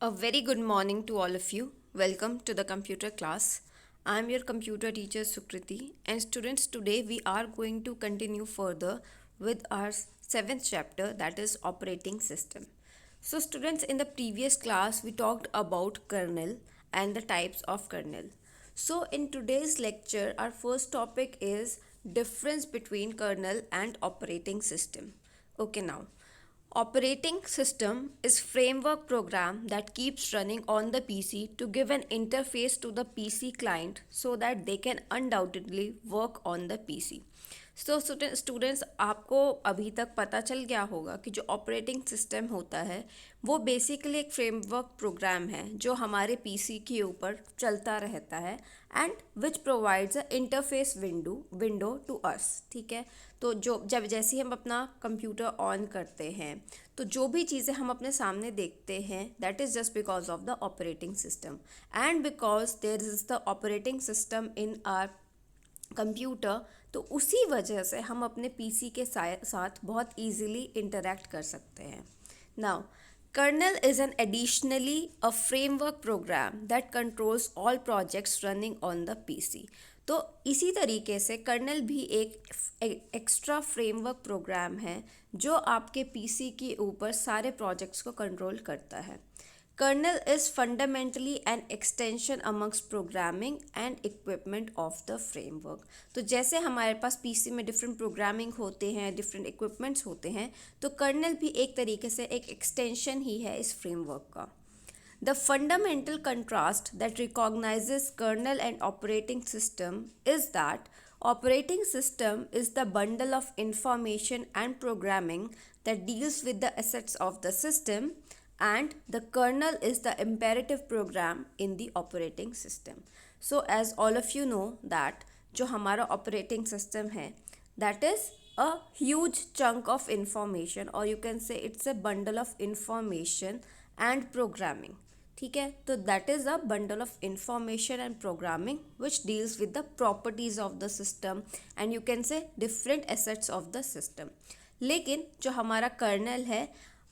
A very good morning to all of you. Welcome to the computer class. I am your computer teacher Sukriti, and students, today we are going to continue further with our seventh chapter, that is operating system. So students, in the previous class we talked about kernel and the types of kernel. So in today's lecture our first topic is difference between kernel and operating system. Okay, now operating system is framework program that keeps running on the PC to give an interface to the PC client so that they can undoubtedly work on the PC. So students आपको अभी तक पता चल गया होगा कि जो operating system होता है वो बेसिकली एक फ्रेमवर्क प्रोग्राम है जो हमारे पीसी के ऊपर चलता रहता है and which provides a interface window to us. ठीक है, तो जो जब जैसे ही हम अपना कंप्यूटर ऑन करते हैं तो जो भी चीज़ें हम अपने सामने देखते हैं that is just because of the operating system and because there is the operating system in our computer. तो उसी वजह से हम अपने पीसी के साथ बहुत इजीली इंटरेक्ट कर सकते हैं. Now kernel is an additionally a framework program that controls all projects running on the PC. तो इसी तरीके से कर्नल भी एक एक्स्ट्रा फ्रेमवर्क प्रोग्राम है जो आपके पीसी के ऊपर सारे प्रोजेक्ट्स को कंट्रोल करता है. Kernel is fundamentally an extension amongst programming and equipment of the framework. तो जैसे हमारे पास पीसी में डिफरेंट प्रोग्रामिंग होते हैं, डिफरेंट इक्विपमेंट्स होते हैं, तो कर्नल भी एक तरीके से एक एक्सटेंशन ही है इस फ्रेमवर्क का. The fundamental contrast that recognizes kernel and operating system is that operating system is the bundle of information and programming that deals with the assets of the system, and the kernel is the imperative program in the operating system. So as all of you know that जो हमारा operating system है that is a huge chunk of information, or you can say it's a bundle of information and programming. ठीक है, तो that is a bundle of information and programming which deals with the properties of the system and you can say different assets of the system. लेकिन जो हमारा kernel है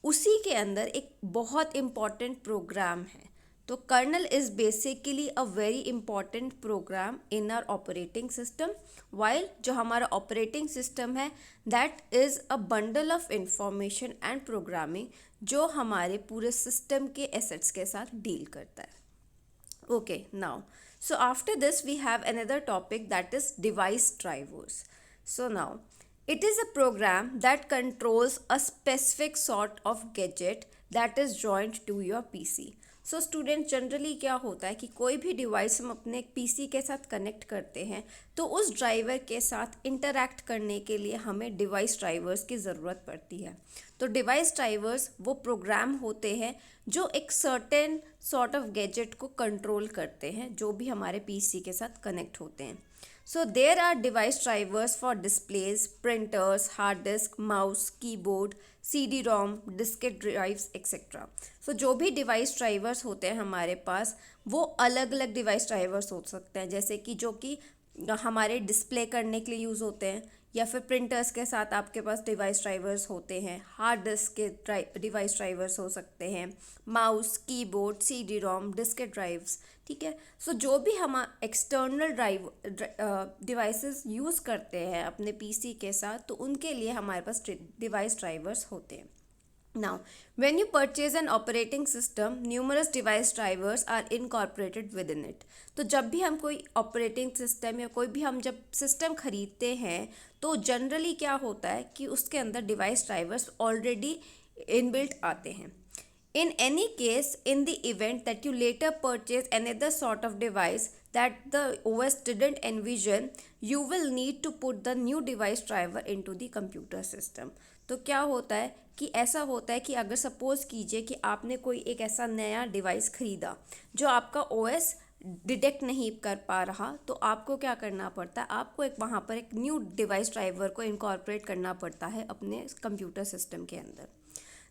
उसी के अंदर एक बहुत इम्पॉर्टेंट प्रोग्राम है. तो kernel is basically a very important program in our operating system, while जो हमारा ऑपरेटिंग सिस्टम है that is a bundle of information and programming जो हमारे पूरे सिस्टम के एसेट्स के साथ डील करता है. Okay, now so after this we have another topic that is device drivers. So now it is a program that controls a specific sort of gadget that is joined to your PC. So student generally क्या होता है कि कोई भी device हम अपने PC के साथ कनेक्ट करते हैं तो उस ड्राइवर के साथ इंटरैक्ट करने के लिए हमें डिवाइस ड्राइवर्स की ज़रूरत पड़ती है. तो डिवाइस ड्राइवर्स वो प्रोग्राम होते हैं जो एक सर्टेन सॉर्ट ऑफ गैजेट को कंट्रोल करते हैं जो भी हमारे पीसी के साथ कनेक्ट होते हैं. So there are device drivers for displays, printers, hard disk, mouse, keyboard, CD-ROM, diskette drives, etc. So जो भी डिवाइस ड्राइवर्स होते हैं हमारे पास वो अलग अलग डिवाइस ड्राइवर्स हो सकते हैं, जैसे कि जो कि हमारे डिस्प्ले करने के लिए यूज़ होते हैं, या फिर प्रिंटर्स के साथ आपके पास डिवाइस ड्राइवर्स होते हैं, हार्ड डिस्क के डिवाइस ड्राइवर्स हो सकते हैं, mouse, keyboard, CD-ROM, Diskit drives. ठीक है, सो जो भी हम एक्सटर्नल डिवाइसेस यूज़ करते हैं अपने पीसी के साथ तो उनके लिए हमारे पास डिवाइस ड्राइवर्स होते हैं. Now, when you purchase an operating system, numerous device drivers are incorporated within it. तो जब भी हम कोई ऑपरेटिंग सिस्टम या कोई भी हम जब सिस्टम खरीदते हैं तो जनरली क्या होता है कि उसके अंदर डिवाइस ड्राइवर्स ऑलरेडी इनबिल्ट आते हैं. In any case, in the event that you later purchase another sort of device that the OS didn't envision, you will need to put the new device driver into the computer system. तो क्या होता है कि ऐसा होता है कि अगर सपोज़ कीजिए कि आपने कोई एक ऐसा नया डिवाइस ख़रीदा जो आपका OS डिटेक्ट नहीं कर पा रहा, तो आपको क्या करना पड़ता है, आपको एक वहाँ पर एक न्यू डिवाइस ड्राइवर को इनकॉर्पोरेट करना पड़ता है अपने कंप्यूटर सिस्टम के अंदर.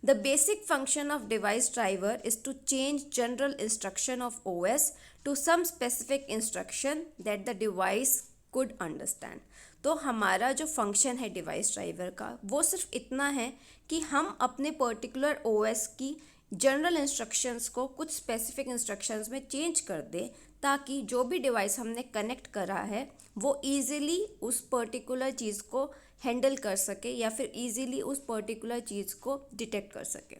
The basic function of device driver is to change general instruction of OS to some specific instruction that the device could understand. तो हमारा जो फंक्शन है डिवाइस ड्राइवर का वो सिर्फ इतना है कि हम अपने पर्टिकुलर OS की जनरल इंस्ट्रक्शंस को कुछ स्पेसिफिक इंस्ट्रक्शंस में चेंज कर दे, ताकि जो भी डिवाइस हमने कनेक्ट करा है वो ईजिली उस पर्टिकुलर चीज़ को हैंडल कर सके या फिर ईजिली उस पर्टिकुलर चीज़ को डिटेक्ट कर सके.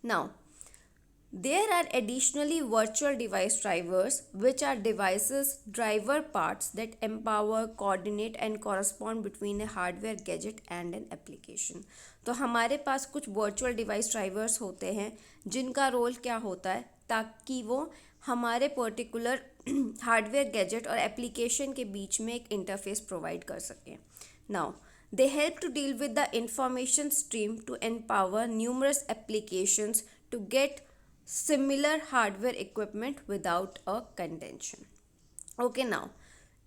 Now there are additionally virtual device drivers, which are devices driver parts that empower, coordinate and correspond between a hardware gadget and an application. तो हमारे पास कुछ virtual device drivers होते हैं जिनका रोल क्या होता है, ताकि वो हमारे पर्टिकुलर हार्डवेयर गैजेट और एप्लीकेशन के बीच में एक इंटरफेस प्रोवाइड कर सकें. Now they help to deal with the information stream to empower numerous applications to get similar hardware equipment without a contention. Okay, now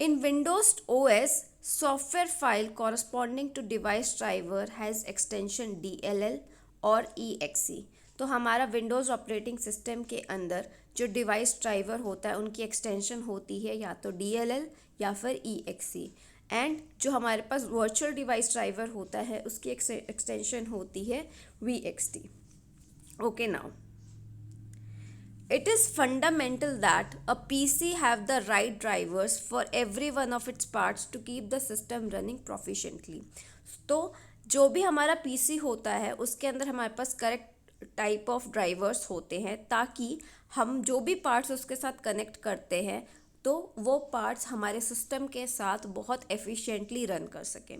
in Windows OS, software file corresponding to device driver has extension DLL और EXE. तो हमारा Windows operating system के अंदर जो device driver होता है उनकी extension होती है या तो DLL या फिर EXE. एंड जो हमारे पास वर्चुअल डिवाइस ड्राइवर होता है उसकी एक्सटेंशन होती है VXT. Okay, now it is fundamental that a PC have the right drivers for every one of its parts to keep the system running proficiently. तो जो भी हमारा PC होता है उसके अंदर हमारे पास करेक्ट टाइप ऑफ ड्राइवर्स होते हैं, ताकि हम जो भी पार्ट्स उसके साथ कनेक्ट करते हैं तो वो पार्ट्स हमारे सिस्टम के साथ बहुत एफिशिएंटली रन कर सकें.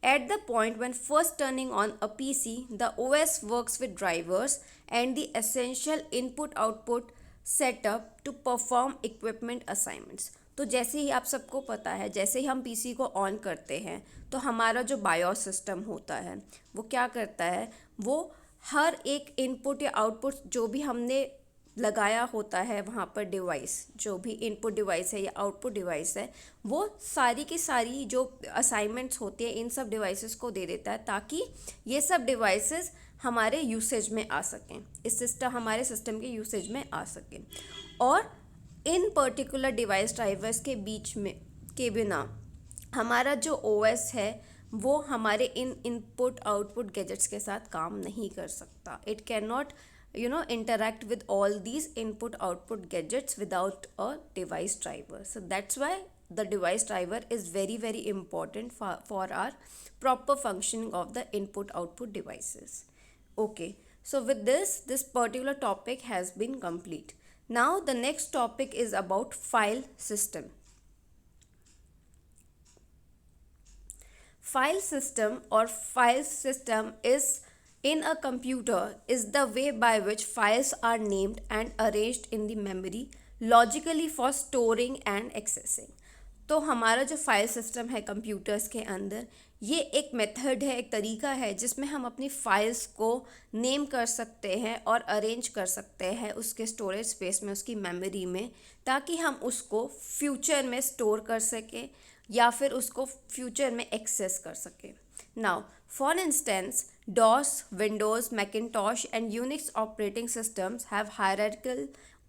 At the point when first turning on a PC, the OS works with drivers and the essential input-output setup to perform equipment assignments. तो जैसे ही आप सबको पता है, जैसे ही हम PC को ऑन करते हैं तो हमारा जो बायोस सिस्टम होता है वो क्या करता है, वो हर एक इनपुट या आउटपुट जो भी हमने लगाया होता है वहाँ पर डिवाइस, जो भी इनपुट डिवाइस है या आउटपुट डिवाइस है, वो सारी की सारी जो असाइनमेंट्स होती है इन सब डिवाइसेस को दे देता है, ताकि ये सब डिवाइसेस हमारे यूसेज में आ सकें, इस सिस्टम हमारे सिस्टम के यूसेज में आ सकें. और इन पर्टिकुलर डिवाइस ड्राइवर्स के बीच में के बिना हमारा जो ओएस है वो हमारे इन इनपुट आउटपुट गैजेट्स के साथ काम नहीं कर सकता. It can not interact with all these input output gadgets without a device driver. So that's why the device driver is very important for our proper functioning of the input output devices. Okay, so with this particular topic has been complete. Now the next topic is about file system. File system or file system is in a computer is the way by which files are named and arranged in the memory logically for storing and accessing. तो हमारा जो file system है computers के अंदर, ये एक method है, एक तरीका है जिसमें हम अपनी फाइल्स को नेम कर सकते हैं और अरेंज कर सकते हैं उसके स्टोरेज स्पेस में, उसकी मेमोरी में, ताकि हम उसको फ्यूचर में स्टोर कर सकें या फिर उसको फ्यूचर में एक्सेस कर सकें. Now, for instance, DOS, Windows, Macintosh and Unix operating systems have hierarchical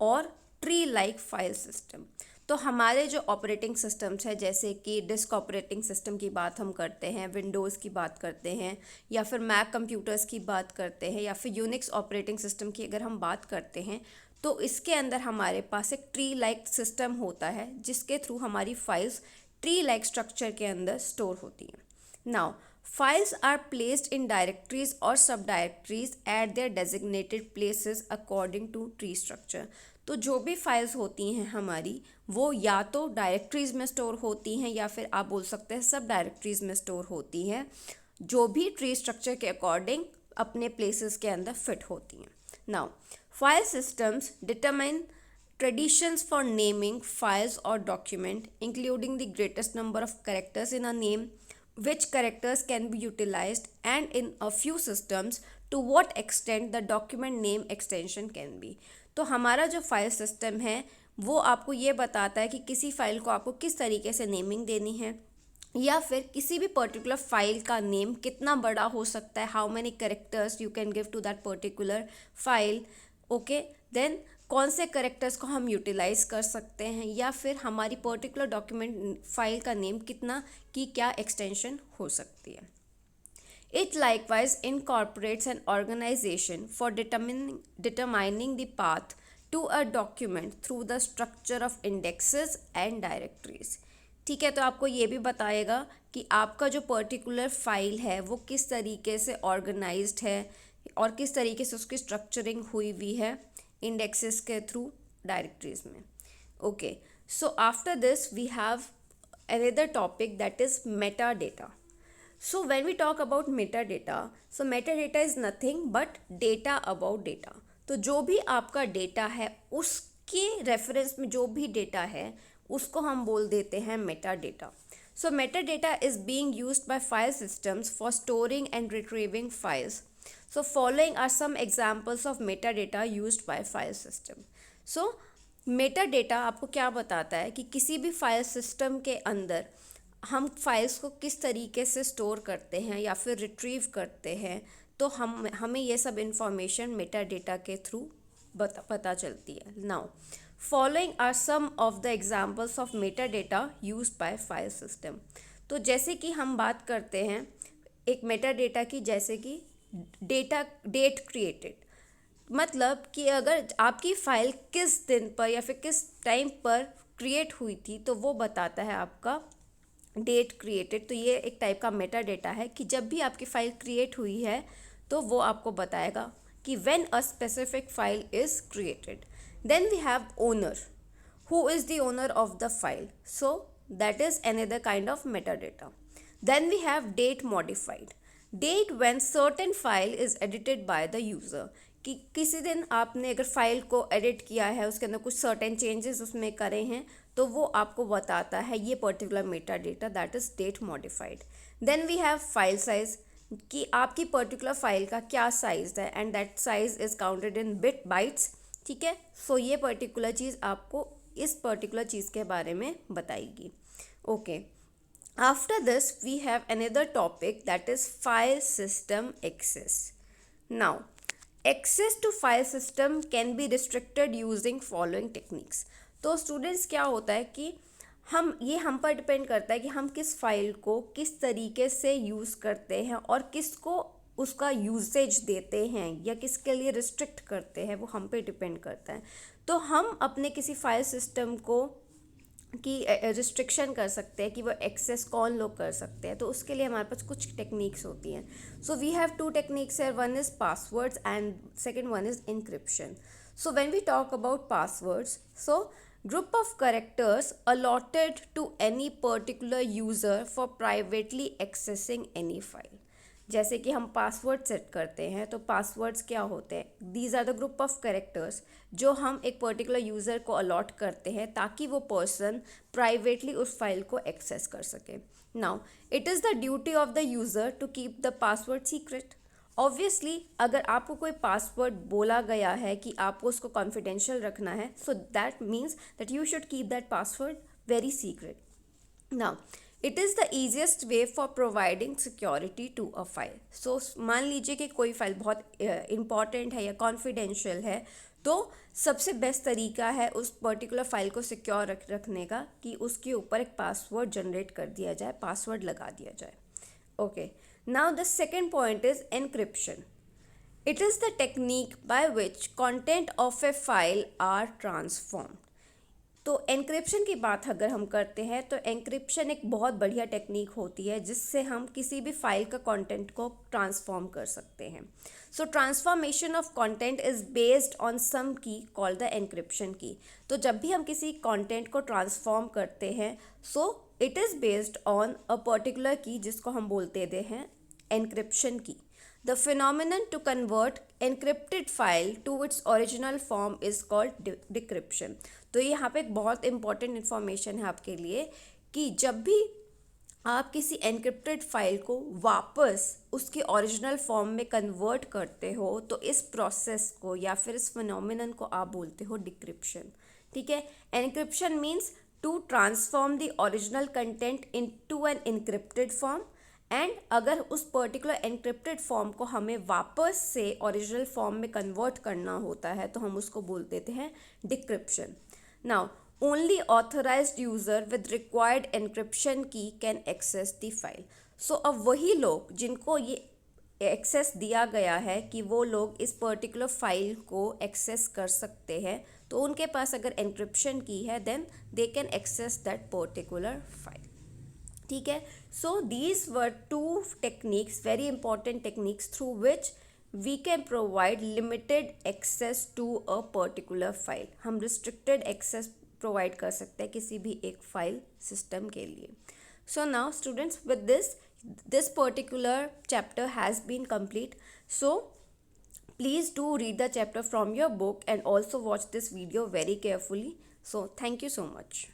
or tree-like file system. तो हमारे जो ऑपरेटिंग सिस्टम्स है, जैसे कि डिस्क ऑपरेटिंग सिस्टम की बात हम करते हैं, विंडोज़ की बात करते हैं, या फिर मैक कंप्यूटर्स की बात करते हैं, या फिर यूनिक्स ऑपरेटिंग सिस्टम की अगर हम बात करते हैं, तो इसके अंदर हमारे पास एक ट्री लाइक सिस्टम होता है जिसके थ्रू हमारी फाइल्स ट्री लाइक स्ट्रक्चर के अंदर स्टोर होती हैं. Now files are placed in directories or subdirectories at their designated places according to tree structure. तो जो भी फाइल्स होती हैं हमारी, वो या तो डायरेक्टरीज में स्टोर होती हैं या फिर आप बोल सकते हैं सब डायरेक्टरीज में स्टोर होती हैं, जो भी ट्री स्ट्रक्चर के अकॉर्डिंग अपने प्लेसेस के अंदर फिट होती हैं. Now file systems determine traditions for naming files or document, including the greatest number of characters in a name, which characters can be utilized, and in a few systems to what extent the document name extension can be. तो हमारा जो file system है वो आपको ये बताता है कि किसी फाइल को आपको किस तरीके से नेमिंग देनी है, या फिर किसी भी पर्टिकुलर फाइल का नेम कितना बड़ा हो सकता है, how many characters you can give to that particular file. Okay, then कौन से कैरेक्टर्स को हम यूटिलाइज कर सकते हैं, या फिर हमारी पर्टिकुलर डॉक्यूमेंट फाइल का नेम कितना की क्या एक्सटेंशन हो सकती है. It likewise incorporates an organization for determining the path to a document through the structure of indexes and directories. ठीक है, तो आपको ये भी बताएगा कि आपका जो पर्टिकुलर फाइल है वो किस तरीके से ऑर्गेनाइज्ड है और किस तरीके से उसकी स्ट्रक्चरिंग हुई हुई है इंडेक्सेस के थ्रू डायरेक्टरीज में. Okay, so after this we have another topic, that is metadata. So when we talk about metadata, so metadata is nothing but data about data. तो जो भी आपका डेटा है उसके रेफरेंस में जो भी डेटा है उसको हम बोल देते हैं metadata. So metadata is being used by file systems for storing and retrieving files. So following are some examples of metadata used by file system. So Meta data आपको क्या बताता है कि किसी भी फाइल सिस्टम के अंदर हम फाइल्स को किस तरीके से स्टोर करते हैं या फिर रिट्रीव करते हैं, तो हमें ये सब इंफॉर्मेशन मेटा डेटा के थ्रू पता चलती है. Now following are some of the examples of meta data used by file system. तो जैसे कि हम बात करते हैं एक मेटा डेटा की, जैसे कि डेट क्रिएटेड, मतलब कि अगर आपकी फ़ाइल किस दिन पर या फिर किस टाइम पर क्रिएट हुई थी तो वो बताता है आपका डेट क्रिएटेड. तो ये एक टाइप का मेटा डेटा है कि जब भी आपकी फ़ाइल क्रिएट हुई है तो वो आपको बताएगा कि when a specific file is created. Then we have owner, who is the owner of the file, so that is another kind of meta data. Then we have date modified, date when certain file is edited by the user, कि किसी दिन आपने अगर file को edit किया है, उसके अंदर कुछ सर्टेन चेंजेस उसमें करे हैं, तो वो आपको बताता है ये particular meta data, that is date modified. Then we have file size, कि आपकी पर्टिकुलर फाइल का क्या साइज है and that size is counted in bit bytes. ठीक है, सो ये पर्टिकुलर चीज़ आपको इस पर्टिकुलर चीज़ के बारे में बताएगी. Okay, after this we have another topic, that is file system access. Now access to file system can be restricted using following techniques. तो स्टूडेंट्स क्या होता है कि हम पर डिपेंड करता है कि हम किस फाइल को किस तरीके से यूज़ करते हैं और किसको उसका यूसेज देते हैं या किसके लिए रिस्ट्रिक्ट करते हैं, वो हम पे डिपेंड करता है. तो हम अपने किसी फाइल सिस्टम को की रिस्ट्रिक्शन कर सकते हैं कि वो एक्सेस कौन लोग कर सकते हैं. तो उसके लिए हमारे पास कुछ टेक्निक्स होती हैं. So we have two techniques है, one is passwords and second one is encryption. So when we talk about passwords, so group of characters allotted to any particular user for privately accessing any file. जैसे कि हम password set करते हैं, तो passwords क्या होते हैं, these are the group of characters जो हम एक पर्टिकुलर यूज़र को अलॉट करते हैं ताकि वो पर्सन प्राइवेटली उस फाइल को एक्सेस कर सके. Now it is the duty of the user to keep the password secret. Obviously अगर आपको कोई पासवर्ड बोला गया है कि आपको उसको कॉन्फिडेंशियल रखना है, so that means that you should keep that password very secret. Now it is the easiest way for providing security to a file. So मान लीजिए कि कोई फाइल बहुत इंपॉर्टेंट है या कॉन्फिडेंशियल है, तो सबसे बेस्ट तरीका है उस पर्टिकुलर फाइल को सिक्योर रखने का कि उसके ऊपर एक पासवर्ड जनरेट कर दिया जाए, पासवर्ड लगा दिया जाए. Okay, now the second point is encryption. It is the technique by which content of a file are transformed. तो एनक्रिप्शन की बात अगर हम करते हैं तो एनक्रिप्शन एक बहुत बढ़िया टेक्निक होती है जिससे हम किसी भी फाइल का कंटेंट को ट्रांसफॉर्म कर सकते हैं. So transformation of content is based on some key called the encryption की. तो जब भी हम किसी कंटेंट को ट्रांसफॉर्म करते हैं, so it is based on a particular की जिसको हम बोलते हैं एनक्रिप्शन की. The phenomenon to convert encrypted file to its original form is called decryption. तो यहाँ पे एक बहुत इंपॉर्टेंट इन्फॉर्मेशन है आपके लिए कि जब भी आप किसी एनक्रिप्टेड फाइल को वापस उसकी ओरिजिनल फॉर्म में कन्वर्ट करते हो, तो इस प्रोसेस को या फिर इस फिनोमिनन को आप बोलते हो डिक्रिप्शन. ठीक है, encryption means to transform the original content into an encrypted form. And अगर उस पर्टिकुलर एनक्रिप्टेड फॉर्म को हमें वापस से ओरिजिनल फॉर्म में कन्वर्ट करना होता है तो हम उसको बोल देते हैं decryption. Now only authorised user with required encryption की कैन एक्सेस द फाइल. सो अब वही लोग जिनको ये एक्सेस दिया गया है कि वो लोग इस पर्टिकुलर फाइल को एक्सेस कर सकते हैं, तो उनके पास अगर एन्क्रिप्शन की है then they can access that particular file. ठीक है, so these were two techniques, very important techniques through which we can provide limited access to a particular file. हम रिस्ट्रिक्टेड एक्सेस प्रोवाइड कर सकते हैं किसी भी एक फाइल सिस्टम के लिए। So now students, with this particular chapter has been complete. So please do read the chapter from your book and also watch this video very carefully. So thank you so much.